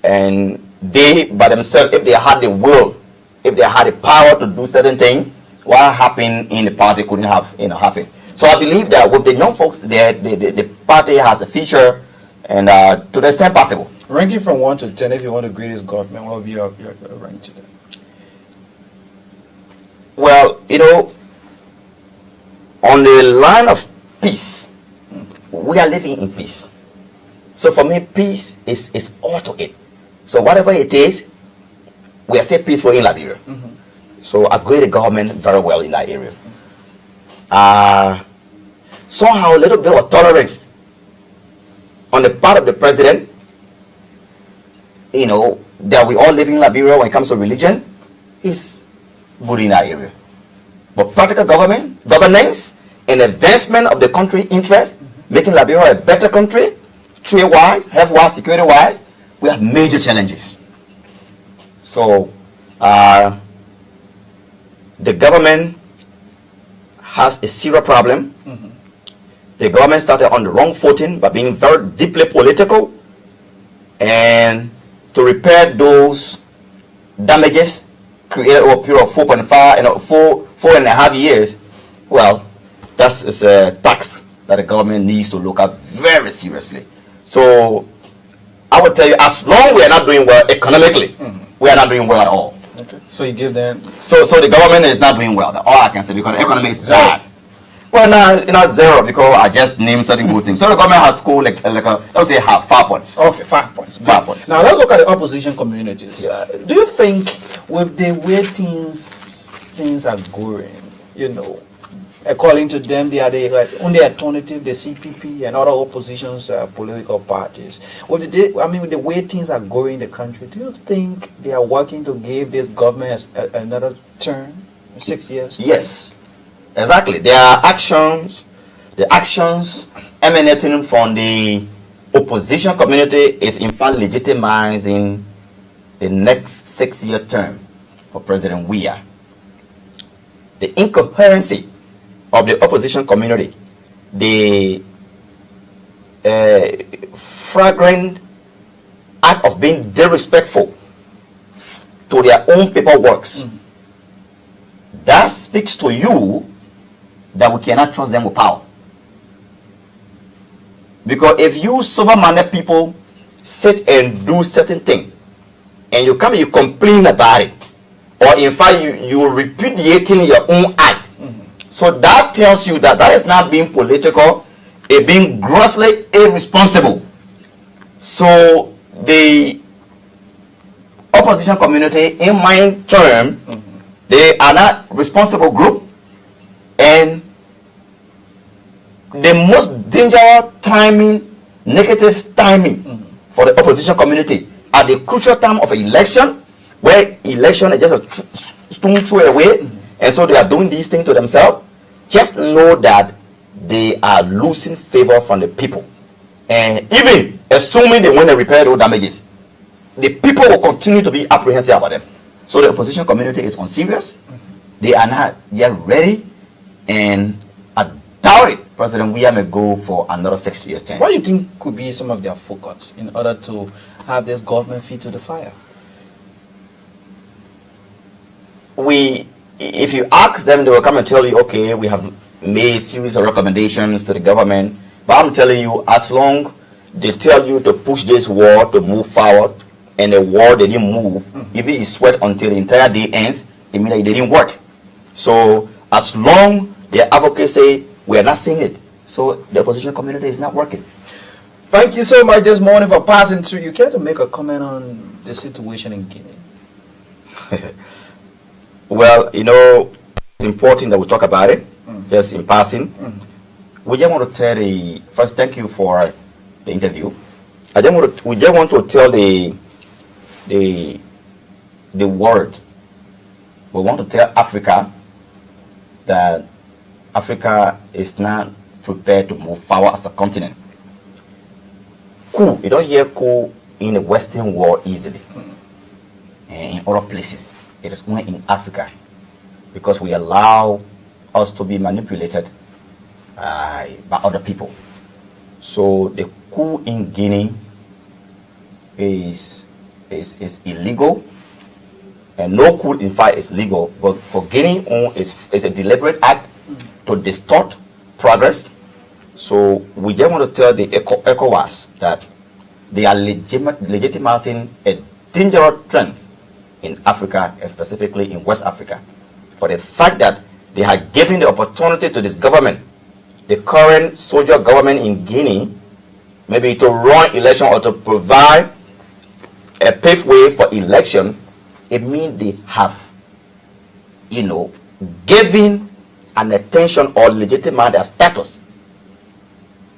And they, by themselves, if they had the will, if they had the power to do certain things, what happened in the party couldn't have happened. So I believe that with the young folks there, the party has a future, and to the extent possible. Ranking from 1 to 10, if you want to grade this government, what would be your rank to them? Well, on the line of peace, we are living in peace. So for me, peace is all to it. So whatever it is, we are still peaceful in Liberia. So I grade the government very well in that area. Somehow a little bit of tolerance on the part of the president, that we all live in Liberia when it comes to religion, is good in that area. But practical governance, and advancement of the country interest, making Liberia a better country, trade-wise, health-wise, security-wise, we have major challenges. So, the government has a serious problem. The government started on the wrong footing by being very deeply political, and to repair those damages created over a period of 4.5 years, well, that is a tax that the government needs to look at very seriously. So I would tell you, as long we are not doing well economically, we are not doing well at all. Okay. So you give them. So the government is not doing well. That's all I can say, because the economy is bad. Well, not zero, because I just named certain good things. So the government has scored let's say 5 points. Okay, 5 points. 5 points. Now let's look at the opposition communities. Do you think, with the way things are going, according to them, they are the only alternative, the CPP and other oppositions political parties. With the way things are going in the country, do you think they are working to give this government another term, 6 years? Yes, exactly. There are actions, the actions emanating from the opposition community is in fact legitimizing the next 6-year term for President Weah. The incoherency of the opposition community, the flagrant act of being disrespectful to their own paperwork, that speaks to you that we cannot trust them with power. Because if you sober-minded people sit and do certain things, and you come and you complain about it, or in fact you repudiating your own act, so that tells you that is not being political, it's being grossly irresponsible. So the opposition community, in my term, they are not responsible group, and the most dangerous timing, negative timing for the opposition community at the crucial time of election, where election is just a stone throw away, and so they are doing these things to themselves. Just know that they are losing favor from the people. And even assuming they want to repair those damages, the people will continue to be apprehensive about them. So the opposition community is unserious. They are not yet ready, and I doubt it President Weah may go for another 6 years term. What do you think could be some of their focus in order to have this government feet to the fire? If you ask them, they will come and tell you, okay, we have made a series of recommendations to the government. But I'm telling you, as long they tell you to push this war to move forward, and the war they didn't move, even you sweat until the entire day ends, it means that it didn't work. So as long their advocates say we are not seeing it, so the opposition community is not working. Thank you so much this morning for passing through. You care to make a comment on the situation in Guinea? Well, it's important that we talk about it, just in passing. We just want to tell first, thank you for the interview. We just want to tell the world. We want to tell Africa that Africa is not prepared to move forward as a continent. Cool. You don't hear cool in the Western world easily, and in other places. It is only in Africa, because we allow us to be manipulated by other people. So the coup in Guinea is illegal, and no coup in fact is legal. But for Guinea, it's a deliberate act to distort progress. So we just want to tell the ECOWAS that they are legitimizing a dangerous trend in Africa, and specifically in West Africa, for the fact that they are giving the opportunity to this government, the current soldier government in Guinea, maybe to run election or to provide a paved way for election. It means they have, given an attention or legitimize their status,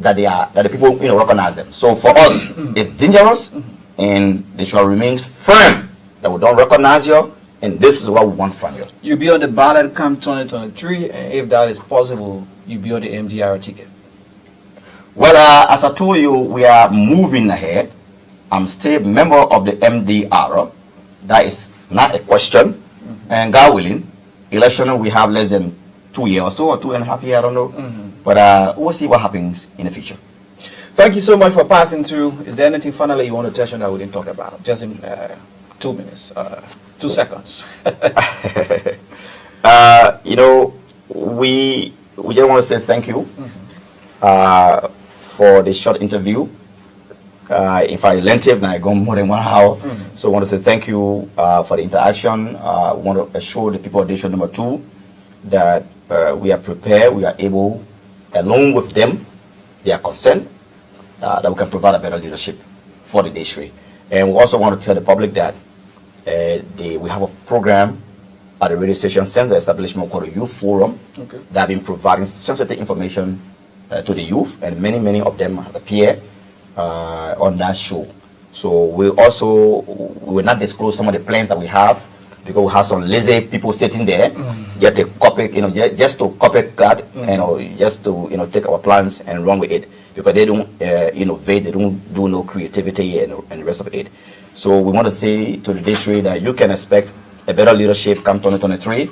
that the people recognize them. So for us, it's dangerous, and they should remain firm that we don't recognize you, and this is what we want from you. You'll be on the ballot come 2023, and if that is possible, you'll be on the MDR ticket. Well, as I told you, we are moving ahead. I'm still a member of the MDR. That is not a question, and God willing, election, we have less than 2 years or so, or 2.5 years, I don't know. But we'll see what happens in the future. Thank you so much for passing through. Is there anything finally you want to touch on that we didn't talk about? Just in 2 minutes, 2 seconds. You know, we just want to say thank you for this short interview. In fact, lengthy, and I go more than 1 hour. So I want to say thank you for the interaction. I want to assure the people of District number 2 that we are prepared, we are able, along with them, they are concerned, that we can provide a better leadership for the district. And we also want to tell the public that we have a program at the radio station since the establishment called the Youth Forum that have been providing sensitive information to the youth, and many of them have appeared on that show. So we will not disclose some of the plans that we have, because we have some lazy people sitting there just to copy, just to copycat, just to take our plans and run with it, because they don't innovate, they don't do no creativity and the rest of it. So we want to say to the district that you can expect a better leadership come 2023.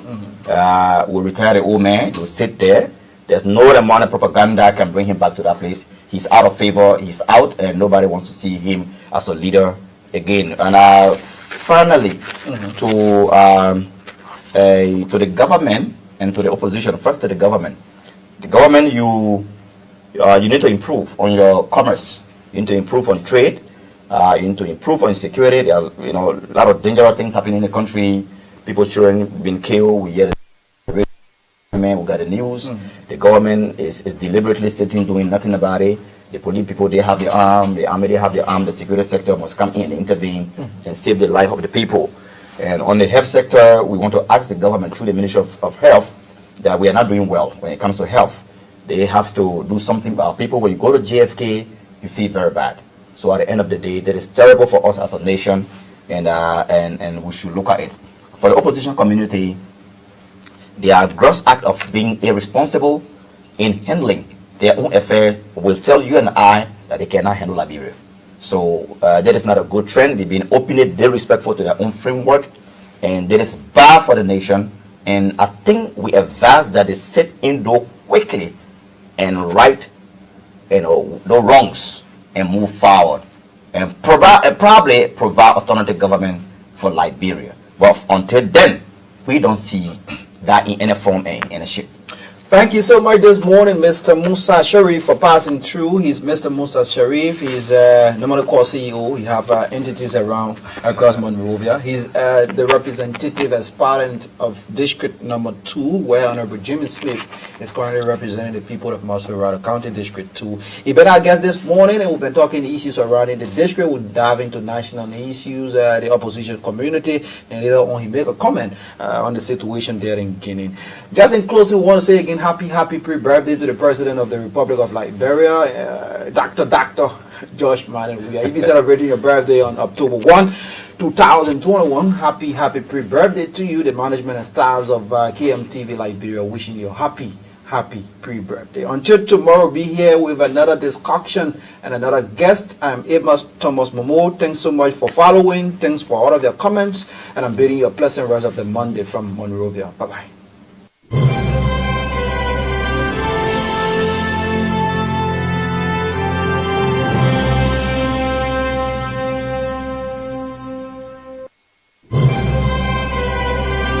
We'll retire the old man, he'll sit there. There's no amount of propaganda can bring him back to that place. He's out of favor, he's out, and nobody wants to see him as a leader again. And finally, to the government and to the opposition. First to the government. The government, you need to improve on your commerce. You need to improve on trade. You need to improve on security. There are, a lot of dangerous things happening in the country. People's children being killed. We hear we got the news. The government is deliberately sitting, doing nothing about it. The police people, they have the arm. The army, they have the arm. The security sector must come in and intervene and save the life of the people. And on the health sector, we want to ask the government through the Ministry of Health that we are not doing well when it comes to health. They have to do something about people. When you go to JFK, you feel very bad. So at the end of the day, that is terrible for us as a nation, and we should look at it. For the opposition community, their gross act of being irresponsible in handling their own affairs will tell you and I that they cannot handle Liberia. So that is not a good trend. They've been openly disrespectful to their own framework, and that is bad for the nation. And I think we advise that they sit indoor quickly and right the wrongs and move forward and probably provide alternative government for Liberia. But until then, we don't see that in any form and in a shape. Thank you so much this morning, Mr. Musa Sharif, for passing through. He's Mr. Musa Sharif. He's normally called CEO. He have entities across Monrovia. He's the representative aspirant of District number 2, where Honorable Jimmy Smith is currently representing the people of Montserrado County District 2. He been our guest this morning, and we've been talking issues surrounding the district. We'll dive into national issues, the opposition community, and later on he make a comment on the situation there in Guinea. Just in closing, we want to say again, happy pre-birthday to the President of the Republic of Liberia, Dr. Josh Madden. You'll be celebrating your birthday on October 1, 2021. Happy pre-birthday to you, the management and staffs of KMTV Liberia, wishing you a happy pre-birthday. Until tomorrow, be here with another discussion and another guest. I'm AMOS Thomas Momo. Thanks so much for following. Thanks for all of your comments, and I'm bidding you a pleasant rest of the Monday from Monrovia. Bye-bye.